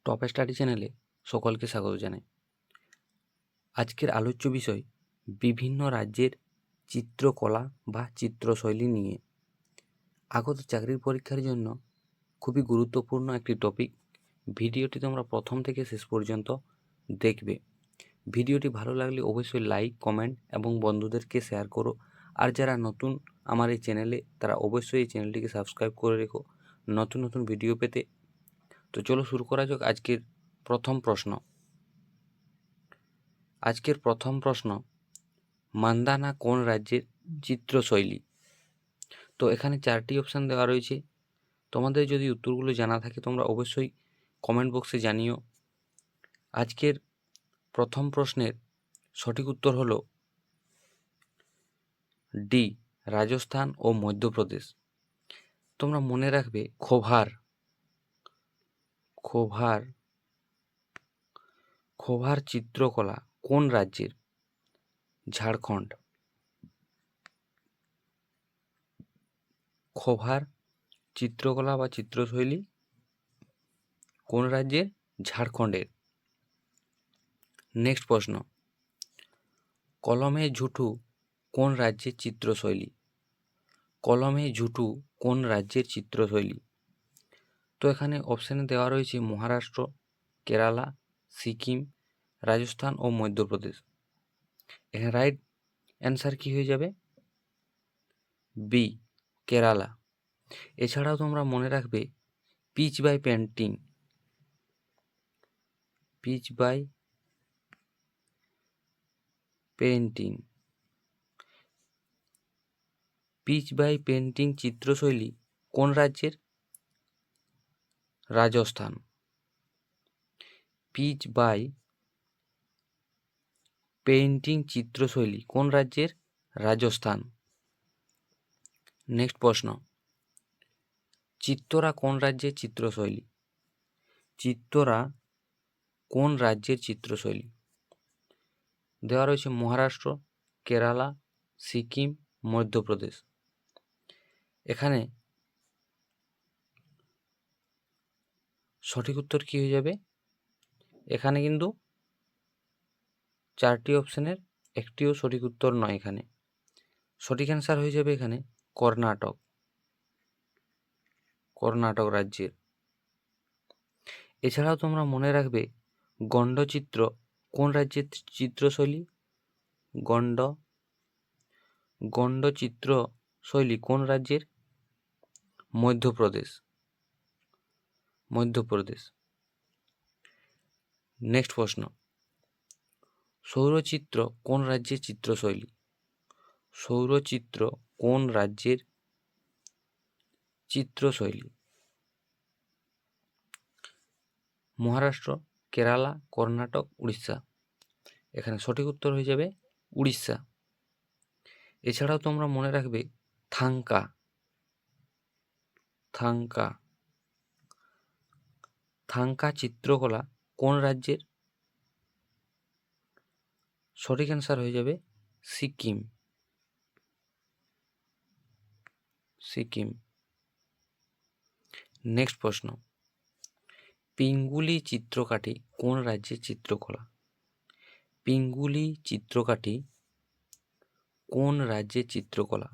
Top study চ্যানেলে সকলকে স্বাগত জানাই। আজকের আলোচ্য বিষয় বিভিন্ন রাজ্যের চিত্রকলা বা চিত্রশৈলী নিয়ে। আগত চাকরির পরীক্ষার জন্য খুবই গুরুত্বপূর্ণ একটি টপিক। ভিডিওটি তোমরা প্রথম থেকে শেষ পর্যন্ত দেখবে। ভিডিওটি ভালো লাগলে অবশ্যই লাইক, কমেন্ট এবং বন্ধুদেরকে শেয়ার করো। আর যারা নতুন আমার এই চ্যানেলে, তারা অবশ্যই এই চ্যানেলটিকে সাবস্ক্রাইব করে রেখো নতুন নতুন ভিডিও পেতে। তো চলো শুরু করা যাক আজকের প্রথম প্রশ্ন। মান্দানা কোন রাজ্যের চিত্রশৈলী? তো এখানে 4টি অপশান দেওয়া রয়েছে। তোমাদের যদি উত্তরগুলো জানা থাকে তোমরা অবশ্যই কমেন্ট বক্সে জানিও। আজকের প্রথম প্রশ্নের সঠিক উত্তর হলো ডি, রাজস্থান ও মধ্যপ্রদেশ। তোমরা মনে রাখবে খোভার চিত্রকলা কোন রাজ্যের? ঝাড়খণ্ড। খোভার চিত্রকলা বা চিত্রশৈলী কোন রাজ্যের? ঝাড়খণ্ডের। নেক্সট প্রশ্ন, কলমে ঝুটু কোন রাজ্যের চিত্রশৈলী? কলমে ঝুটু কোন রাজ্যের চিত্রশৈলী? তো এখানে অপশানে দেওয়া রয়েছে মহারাষ্ট্র, কেরালা, সিকিম, রাজস্থান ও মধ্যপ্রদেশ। এখানে রাইট অ্যান্সার কি হয়ে যাবে? বি, কেরালা। এছাড়াও তোমরা মনে রাখবে পিচ বাই পেন্টিং চিত্রশৈলী কোন রাজ্যের? রাজস্থান। পিচ বাই পেইন্টিং চিত্রশৈলী কোন রাজ্যের? রাজস্থান। নেক্সট প্রশ্ন, চিত্তরা কোন রাজ্যের চিত্রশৈলী? চিত্তরা কোন রাজ্যের চিত্রশৈলী? দেওয়া রয়েছে মহারাষ্ট্র, কেরালা, সিকিম, মধ্যপ্রদেশ। এখানে সঠিক উত্তর কি হয়ে যাবে? এখানে কিন্তু 4টি অপশানের একটিও সঠিক উত্তর নয়। এখানে সঠিক অ্যান্সার হয়ে যাবে এখানে কর্ণাটক রাজ্যের। এছাড়াও তোমরা মনে রাখবে গণ্ডচিত্র কোন রাজ্যের চিত্রশৈলী? গণ্ডচিত্র শৈলী কোন রাজ্যের? মধ্যপ্রদেশ। নেক্সট প্রশ্ন, সৌরচিত্র কোন রাজ্যের চিত্রশৈলী? সৌরচিত্র কোন রাজ্যের চিত্রশৈলী? মহারাষ্ট্র, কেরালা, কর্ণাটক, উড়িষ্যা। এখানে সঠিক উত্তর হয়ে যাবে উড়িষ্যা। এছাড়াও তোমরা মনে রাখবে থাঙ্কা চিত্রকলা কোন রাজ্যের? সঠিক অ্যান্সার হয়ে যাবে সিকিম। নেক্সট প্রশ্ন, পিঙ্গুলি চিত্রকাঠি কোন রাজ্যের চিত্রকলা? পিঙ্গুলি চিত্রকাঠি কোন রাজ্যের চিত্রকলা?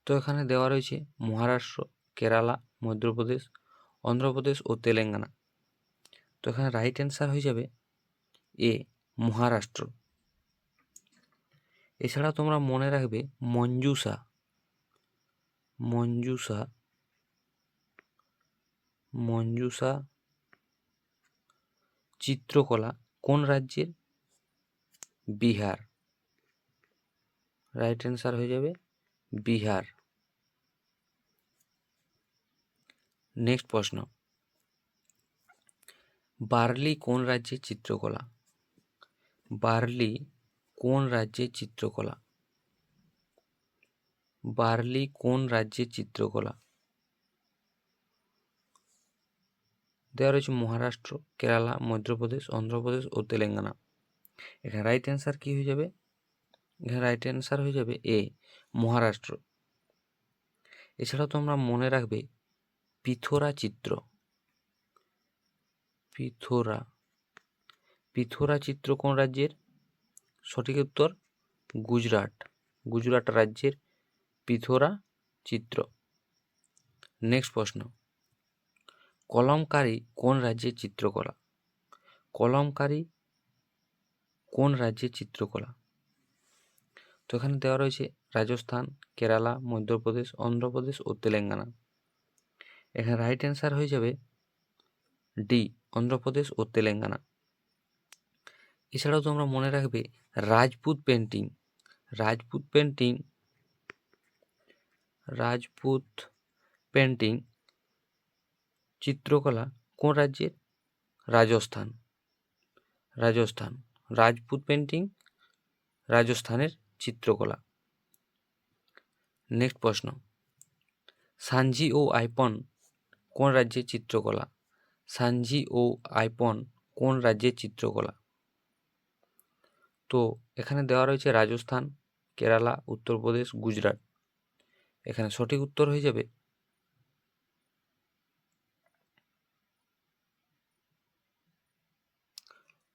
তো এখানে দেওয়া রয়েছে মহারাষ্ট্র, কেরালা, মধ্যপ্রদেশ, অন্ধ্রপ্রদেশ ও তেলেঙ্গানা। তো এখানে রাইট অ্যান্সার হয়ে যাবে এ, মহারাষ্ট্র। এছাড়া তোমরা মনে রাখবে মঞ্জুসা চিত্রকলা কোন রাজ্যের? বিহার। রাইট অ্যান্সার হয়ে যাবে বিহার। নেক্সট প্রশ্ন, বার্লি কোন রাজ্যের চিত্রকলা? বার্লি কোন রাজ্যের চিত্রকলা? বার্লি কোন রাজ্যের চিত্রকলা? দেওয়া রয়েছে মহারাষ্ট্র, কেরালা, মধ্যপ্রদেশ, অন্ধ্রপ্রদেশ ও তেলেঙ্গানা। এখানে রাইট অ্যান্সার কি হয়ে যাবে? এখানে রাইট অ্যান্সার হয়ে যাবে এ, মহারাষ্ট্র। এছাড়াও তোমরা মনে রাখবে পিথোরা চিত্র। পিথোরা চিত্র কোন রাজ্যের? সঠিক উত্তর গুজরাট রাজ্যের পিথোরা চিত্র। নেক্সট প্রশ্ন, কলমকারী কোন রাজ্যের চিত্রকলা? কলমকারী কোন রাজ্যের চিত্রকলা? তো এখানে দেওয়া রয়েছে রাজস্থান, কেরালা, মধ্যপ্রদেশ, অন্ধ্রপ্রদেশ ও তেলেঙ্গানা। এখানে রাইট অ্যান্সার হয়ে যাবে ডি, অন্ধ্রপ্রদেশ ও তেলেঙ্গানা। এছাড়াও তোমরা মনে রাখবে রাজপুত পেন্টিং চিত্রকলা কোন রাজ্যের? রাজস্থান। রাজপুত পেন্টিং রাজস্থানের চিত্রকলা। নেক্সট প্রশ্ন, সানজি ও আইপন কোন রাজ্যের চিত্রকলা? সানজি ও আইপন কোন রাজ্যের চিত্রকলা? তো এখানে দেওয়া রয়েছে রাজস্থান, কেরালা, উত্তরপ্রদেশ, গুজরাট। এখানে সঠিক উত্তর হয়ে যাবে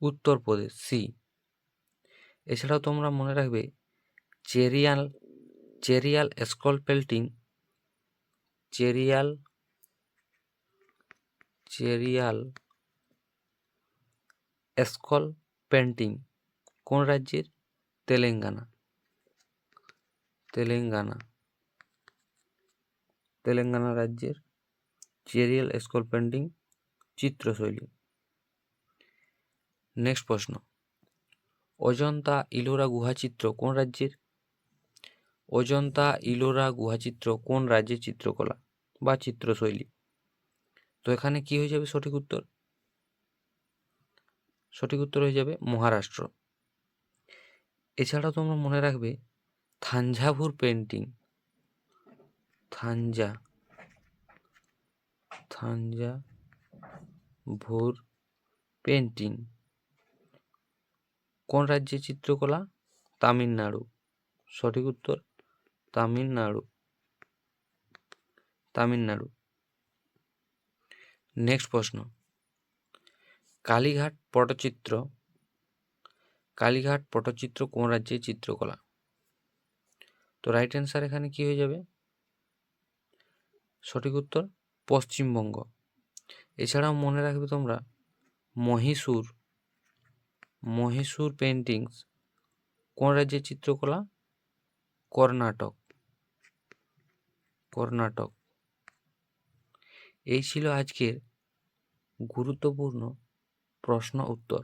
উত্তরপ্রদেশ, সি। এছাড়াও তোমরা মনে রাখবে চেরিয়াল স্কল পেন্টিং কোন রাজ্যের? তেলেঙ্গানা রাজ্যের চেরিয়াল স্কল পেন্টিং চিত্রশৈলী। নেক্সট প্রশ্ন, অজন্তা ইলোরা গুহাচিত্র কোন রাজ্যের? অজন্তা ইলোরা গুহাচিত্র কোন রাজ্যের চিত্রকলা বা চিত্রশৈলী? তো এখানে কি হয়ে যাবে সঠিক উত্তর? সঠিক উত্তর হয়ে যাবে মহারাষ্ট্র। এছাড়াও তোমরা মনে রাখবে থাঞ্জাভুর পেন্টিং কোন রাজ্যের চিত্রকলা? তামিলনাড়ু। সঠিক উত্তর তামিলনাড়ু। নেক্সট প্রশ্ন, কালীঘাট পটচিত্র কোন রাজ্যের চিত্রকলা? তো রাইট অ্যান্সার এখানে কি হয়ে যাবে? সঠিক উত্তর পশ্চিমবঙ্গ। এছাড়াও মনে রাখবে তোমরা মহীশূর পেন্টিংস কোন রাজ্যের চিত্রকলা? কর্ণাটক। এই ছিল আজকের গুরুত্বপূর্ণ প্রশ্ন উত্তর।